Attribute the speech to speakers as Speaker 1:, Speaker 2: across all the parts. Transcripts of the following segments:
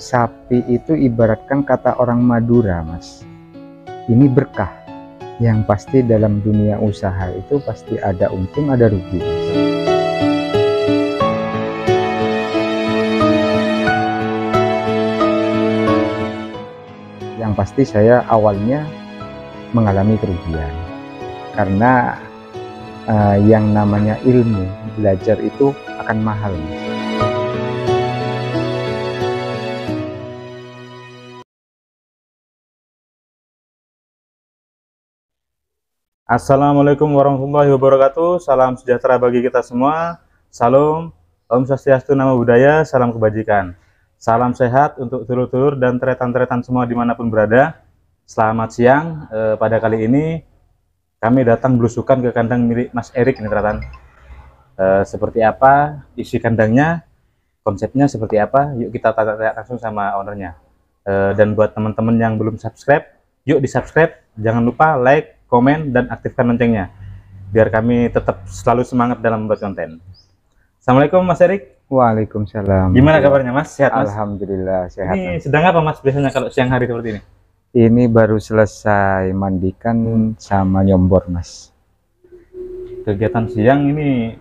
Speaker 1: sapi itu ibaratkan kata orang Madura, Mas. Ini berkah. Yang pasti dalam dunia usaha itu pasti ada untung, ada rugi, Mas. Yang pasti saya awalnya mengalami kerugian karena yang namanya ilmu belajar itu akan mahal, Mas.
Speaker 2: Assalamualaikum warahmatullahi wabarakatuh. Salam sejahtera bagi kita semua. Salam, Om Swastiastu, Namo Buddhaya, salam kebajikan. Salam sehat untuk telur-telur dan teretan-teretan semua dimanapun berada. Selamat siang. Pada kali ini kami datang belusukan ke kandang milik Mas Erik ini, teretan. Seperti apa isi kandangnya, konsepnya seperti apa? Yuk kita tanya langsung sama ownernya. Dan buat teman-teman yang belum subscribe, yuk di subscribe. Jangan lupa like, komen, dan aktifkan loncengnya biar kami tetap selalu semangat dalam membuat konten. Assalamualaikum Mas Erik.
Speaker 1: Waalaikumsalam.
Speaker 2: Gimana kabarnya Mas? Sehat Mas?
Speaker 1: Alhamdulillah sehat.
Speaker 2: Ini sedang apa Mas biasanya kalau siang hari seperti ini?
Speaker 1: Ini baru selesai mandikan sama nyombor, Mas.
Speaker 2: Kegiatan siang ini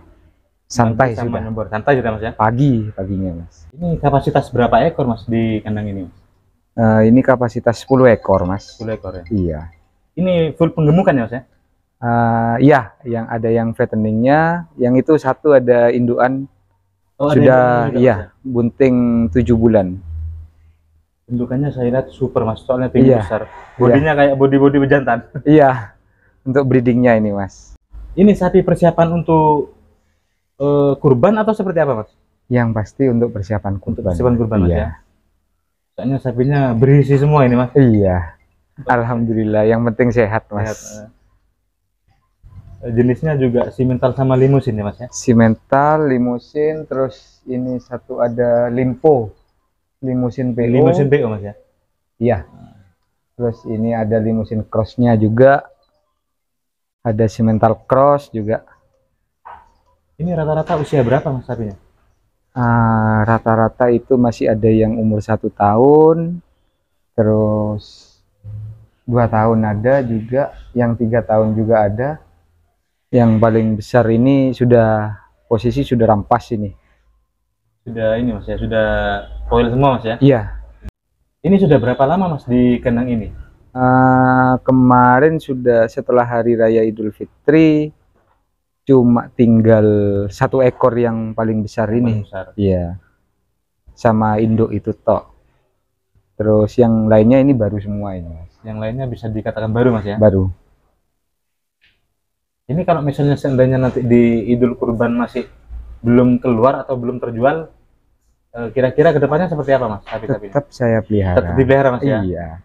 Speaker 1: Santai
Speaker 2: sama
Speaker 1: sudah.
Speaker 2: nyombor. Santai sudah Mas ya?
Speaker 1: Paginya, Mas.
Speaker 2: Ini kapasitas berapa ekor Mas di kandang ini Mas?
Speaker 1: Ini kapasitas 10 ekor, Mas.
Speaker 2: 10 ekor ya?
Speaker 1: Iya.
Speaker 2: Ini full penggemukan ya Mas ya?
Speaker 1: Iya, yang ada yang fatteningnya, yang itu satu ada indukan.
Speaker 2: Oh,
Speaker 1: Sudah,
Speaker 2: ada
Speaker 1: iya, bunting 7 bulan.
Speaker 2: Bentukannya saya lihat super Mas, soalnya tinggi
Speaker 1: Iya.
Speaker 2: besar. Bodinya kayak body bejantan.
Speaker 1: Iya, untuk breedingnya ini, Mas.
Speaker 2: Ini sapi persiapan untuk kurban atau seperti apa Mas?
Speaker 1: Yang pasti untuk persiapan kurban.
Speaker 2: Untuk persiapan kurban Mas
Speaker 1: Iya.
Speaker 2: ya? Soalnya sapinya berisi semua ini Mas.
Speaker 1: Iya. Alhamdulillah, yang penting sehat, Mas.
Speaker 2: Sehat. Jenisnya juga simental sama limusin ya Mas ya?
Speaker 1: Simental, limusin, terus ini satu ada limpo, limusin PO.
Speaker 2: Limusin PO Mas ya?
Speaker 1: Iya. Terus ini ada limusin crossnya juga, ada simental cross juga.
Speaker 2: Ini rata-rata usia berapa Mas sapinya?
Speaker 1: Rata-rata itu masih ada yang umur 1 tahun, terus 2 tahun ada juga, yang 3 tahun juga ada. Yang paling besar ini posisi sudah rampas ini.
Speaker 2: Sudah ini Mas ya, sudah foil semua Mas ya?
Speaker 1: Iya.
Speaker 2: Ini sudah berapa lama Mas di kandang ini?
Speaker 1: Kemarin sudah setelah Hari Raya Idul Fitri, cuma tinggal 1 ekor yang paling besar ini. Iya. Sama induk itu tok. Terus yang lainnya ini baru semua ini, Mas.
Speaker 2: Yang lainnya bisa dikatakan baru Mas ya?
Speaker 1: Baru.
Speaker 2: Ini kalau misalnya seandainya nanti di Idul Kurban masih belum keluar atau belum terjual, kira-kira kedepannya seperti apa Mas?
Speaker 1: Tetap saya pelihara.
Speaker 2: Tetap dipelihara Mas ya?
Speaker 1: Iya.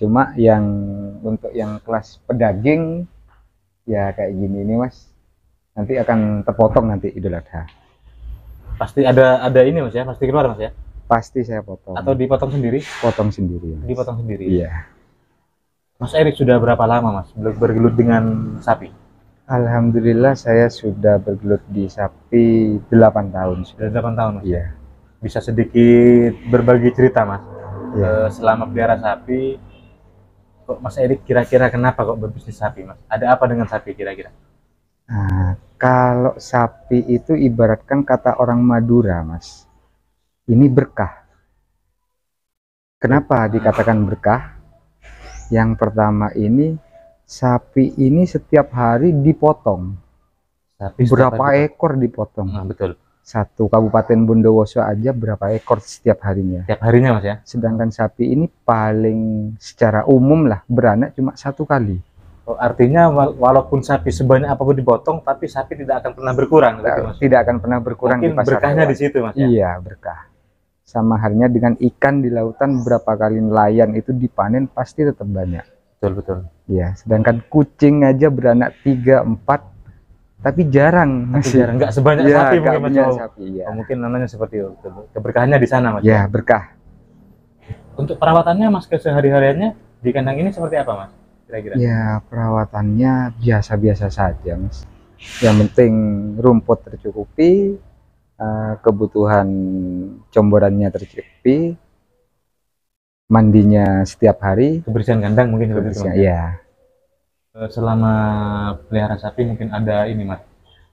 Speaker 1: Cuma yang untuk yang kelas pedaging ya kayak gini nih Mas. Nanti akan terpotong nanti Idul Adha.
Speaker 2: Pasti ada ini Mas ya? Pasti keluar Mas ya?
Speaker 1: Pasti saya potong.
Speaker 2: Atau dipotong sendiri?
Speaker 1: Potong sendiri. Mas.
Speaker 2: Dipotong sendiri.
Speaker 1: Iya.
Speaker 2: Mas Erik sudah berapa lama Mas bergelut dengan sapi?
Speaker 1: Alhamdulillah saya sudah bergelut di sapi 8 tahun.
Speaker 2: Sudah 8 tahun Mas?
Speaker 1: Iya.
Speaker 2: Bisa sedikit berbagi cerita Mas?
Speaker 1: Iya.
Speaker 2: Selama pelihara sapi, kok Mas Erik kira-kira kenapa kok berbisnis sapi Mas? Ada apa dengan sapi kira-kira?
Speaker 1: Kalau sapi itu ibaratkan kata orang Madura Mas. Ini berkah. Kenapa dikatakan berkah? Yang pertama ini, sapi ini setiap hari dipotong.
Speaker 2: Sapi
Speaker 1: Berapa ekor dipotong?
Speaker 2: Betul.
Speaker 1: Satu Kabupaten Bondowoso aja berapa ekor setiap harinya.
Speaker 2: Setiap harinya Mas ya?
Speaker 1: Sedangkan sapi ini paling secara umum lah beranak cuma 1 kali.
Speaker 2: Oh, artinya walaupun sapi sebanyak apapun dipotong, tapi sapi tidak akan pernah berkurang.
Speaker 1: Tidak akan pernah berkurang.
Speaker 2: Mungkin
Speaker 1: di pasar
Speaker 2: berkahnya
Speaker 1: hewan.
Speaker 2: Di situ Mas ya?
Speaker 1: Iya, berkah. Sama halnya dengan ikan di lautan, berapa kali nelayan itu dipanen pasti tetap banyak.
Speaker 2: Betul.
Speaker 1: Ya, sedangkan kucing aja beranak 3, 4, tapi jarang.
Speaker 2: Jarang, nggak sebanyak
Speaker 1: ya,
Speaker 2: sapi mungkin Mas.
Speaker 1: Sapi, ya.
Speaker 2: Mungkin namanya seperti itu. Keberkahannya di sana Mas.
Speaker 1: Ya, berkah.
Speaker 2: Untuk perawatannya Mas kesehari-hariannya di kandang ini seperti apa Mas? Kira-kira?
Speaker 1: Ya, perawatannya biasa-biasa saja Mas. Yang penting rumput tercukupi, kebutuhan comborannya tercukupi, mandinya setiap hari,
Speaker 2: Kebersihan kandang mungkin seperti itu,
Speaker 1: kebersihan,
Speaker 2: Mas, ya?
Speaker 1: ya.
Speaker 2: Selama pelihara sapi mungkin ada ini, Mas,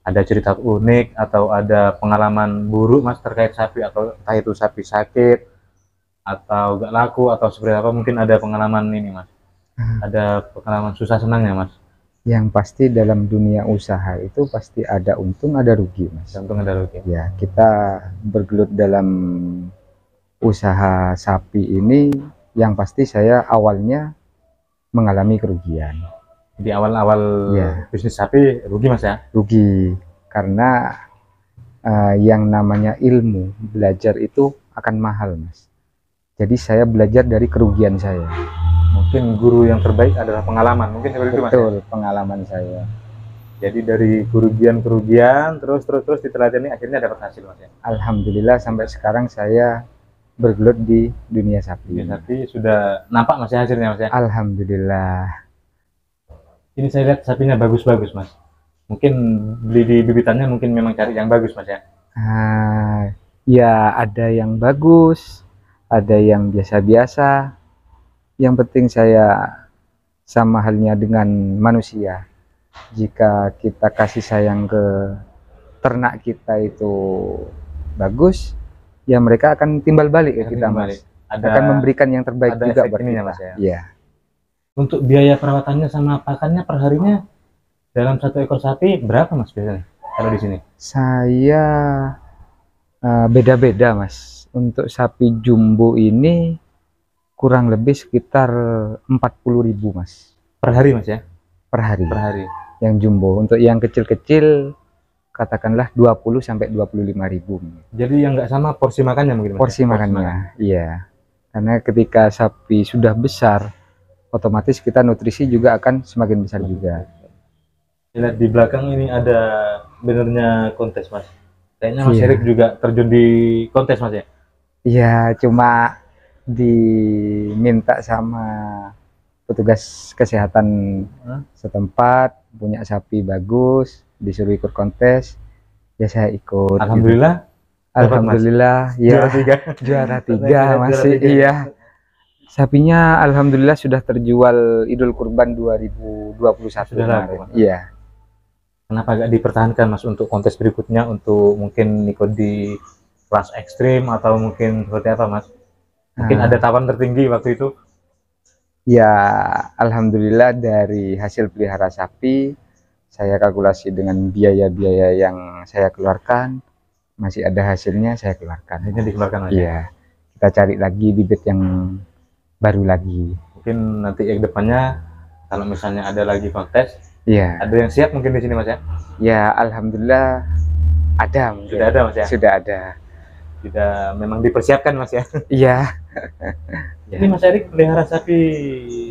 Speaker 2: ada cerita unik atau ada pengalaman buruk, Mas, terkait sapi, atau entah itu sapi sakit atau gak laku atau seperti apa, mungkin ada pengalaman ini, Mas, ada pengalaman susah senangnya, Mas?
Speaker 1: Yang pasti dalam dunia usaha itu pasti ada untung ada rugi, Mas.
Speaker 2: Untung ada rugi.
Speaker 1: Ya, kita bergelut dalam usaha sapi ini, yang pasti saya awalnya mengalami kerugian.
Speaker 2: Di awal-awal
Speaker 1: Ya.
Speaker 2: bisnis sapi rugi, Mas, ya?
Speaker 1: Rugi karena yang namanya ilmu belajar itu akan mahal, Mas. Jadi saya belajar dari kerugian saya.
Speaker 2: Mungkin guru yang terbaik adalah pengalaman, mungkin seperti itu, Mas, ya?
Speaker 1: Betul, pengalaman saya.
Speaker 2: Jadi dari kerugian terus diteladani akhirnya dapat hasil, Mas, ya?
Speaker 1: Alhamdulillah sampai sekarang saya bergelut di dunia sapi.
Speaker 2: Dunia sapi sudah nampak, Mas, ya, hasilnya, Mas, ya?
Speaker 1: Alhamdulillah.
Speaker 2: Ini saya lihat sapinya bagus-bagus, Mas. Mungkin beli di bibitannya mungkin memang cari yang bagus, Mas, ya?
Speaker 1: Ya ada yang bagus, ada yang biasa-biasa. Yang penting saya sama halnya dengan manusia. Jika kita kasih sayang ke ternak kita itu bagus, ya mereka akan timbal balik ke kita, Mas. Akan memberikan yang terbaik juga buat kita,
Speaker 2: Mas, ya?
Speaker 1: Ya.
Speaker 2: Untuk biaya perawatannya sama pakannya per harinya dalam satu ekor sapi berapa, Mas, biasanya kalau di sini?
Speaker 1: Saya beda-beda, Mas. Untuk sapi jumbo ini kurang lebih sekitar 40.000, Mas.
Speaker 2: Per hari, Mas, ya?
Speaker 1: Per hari.
Speaker 2: Per hari.
Speaker 1: Yang jumbo. Untuk yang kecil-kecil katakanlah 20 sampai 25.000.
Speaker 2: Jadi yang nggak sama porsi makannya mungkin, Mas?
Speaker 1: Porsi makannya, iya. Karena ketika sapi sudah besar, otomatis kita nutrisi juga akan semakin besar juga.
Speaker 2: Lihat di belakang ini ada benernya kontes, Mas. Kayaknya Mas
Speaker 1: Iya.
Speaker 2: Erik juga terjun di kontes, Mas, ya?
Speaker 1: Iya, cuma diminta sama petugas kesehatan setempat, punya sapi bagus, disuruh ikut kontes, ya saya ikut.
Speaker 2: Alhamdulillah.
Speaker 1: Gitu. Alhamdulillah, ya. Juara tiga masih, iya. Sapinya alhamdulillah sudah terjual Idul Kurban 2021 kemarin. Iya.
Speaker 2: Kenapa gak dipertahankan, Mas, untuk kontes berikutnya, untuk mungkin ikut di kelas ekstrim atau mungkin seperti apa, Mas? Mungkin ada tawaran tertinggi waktu itu?
Speaker 1: Ya, alhamdulillah dari hasil pelihara sapi, saya kalkulasi dengan biaya-biaya yang saya keluarkan, masih ada hasilnya saya keluarkan.
Speaker 2: Akhirnya dikeluarkan, Mas?
Speaker 1: Iya. Kita cari lagi bibit yang baru lagi.
Speaker 2: Mungkin nanti yang depannya kalau misalnya ada lagi kontes,
Speaker 1: iya.
Speaker 2: Ada yang siap mungkin di sini, Mas, ya?
Speaker 1: Ya, alhamdulillah ada. Mungkin.
Speaker 2: Sudah ada, Mas, ya?
Speaker 1: Sudah ada.
Speaker 2: Sudah memang dipersiapkan, Mas, ya?
Speaker 1: Iya.
Speaker 2: Ini Mas Erik pelihara sapi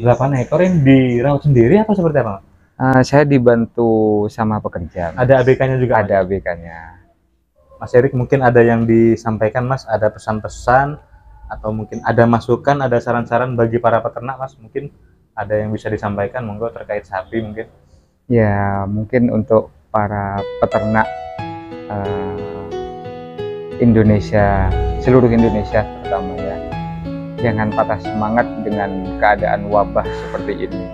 Speaker 2: 8 ekor ini dirawat sendiri apa seperti apa?
Speaker 1: Saya dibantu sama pekerja. Mas.
Speaker 2: Ada ABK-nya juga?
Speaker 1: Ada ABK-nya.
Speaker 2: Mas Erik mungkin ada yang disampaikan, Mas, ada pesan-pesan atau mungkin ada masukan, ada saran-saran bagi para peternak, Mas, mungkin ada yang bisa disampaikan monggo terkait sapi mungkin?
Speaker 1: Ya, mungkin untuk para peternak Indonesia, seluruh Indonesia terutama ya, jangan patah semangat dengan keadaan wabah seperti ini.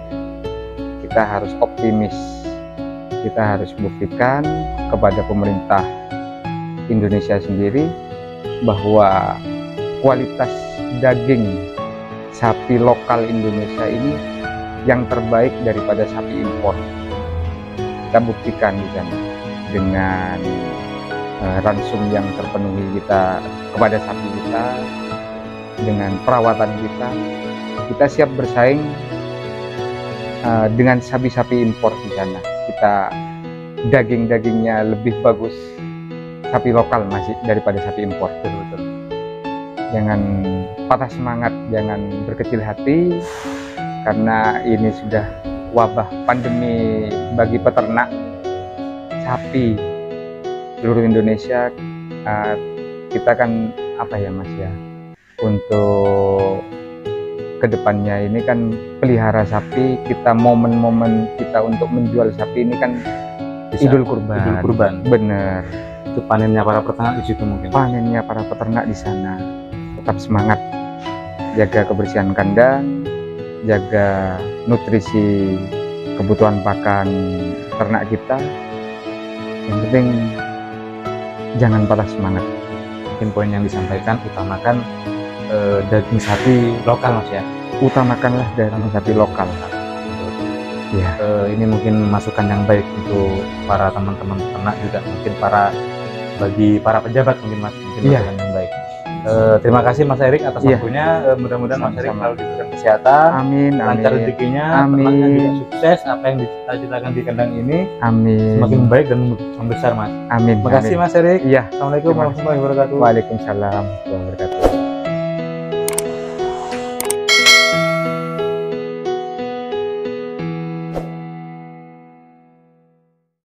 Speaker 1: Kita harus optimis, kita harus buktikan kepada pemerintah Indonesia sendiri bahwa kualitas daging sapi lokal Indonesia ini yang terbaik daripada sapi impor. Kita buktikan di sana dengan ransum yang terpenuhi kita kepada sapi kita, dengan perawatan kita siap bersaing dengan sapi-sapi impor di sana. Kita dagingnya lebih bagus sapi lokal masih daripada sapi impor. Betul-betul. Jangan patah semangat, jangan berkecil hati, karena ini sudah wabah pandemi bagi peternak sapi seluruh Indonesia. Kita kan apa ya, Mas, ya, untuk kedepannya ini kan pelihara sapi, kita momen-momen kita untuk menjual sapi ini kan Idul Kurban.
Speaker 2: Idul Kurban.
Speaker 1: Bener.
Speaker 2: Itu panennya para peternak di situ mungkin.
Speaker 1: Panennya para peternak di sana. Tetap semangat. jaga kebersihan kandang, jaga nutrisi kebutuhan pakan ternak kita. Yang penting jangan patah semangat.
Speaker 2: Mungkin poin yang disampaikan, utamakan daging sapi lokal Mas ya.
Speaker 1: Utamakanlah daging sapi lokal. Ya.
Speaker 2: Ini mungkin masukan yang baik untuk para teman-teman ternak, juga mungkin bagi para pejabat mungkin Mas, mungkin masukan yang baik. Terima kasih Mas Erik atas waktunya. Mudah-mudahan Mas Erik selalu diberikan kesehatan,
Speaker 1: amin,
Speaker 2: lancar rezekinya, ternaknya juga sukses, apa yang dicita-citakan di kandang ini semakin baik dan membesar Mas.
Speaker 1: Amin.
Speaker 2: Terima kasih Mas Erik.
Speaker 1: Iya.
Speaker 2: Assalamualaikum warahmatullahi wabarakatuh.
Speaker 1: Waalaikumsalam warahmatullahi wabarakatuh.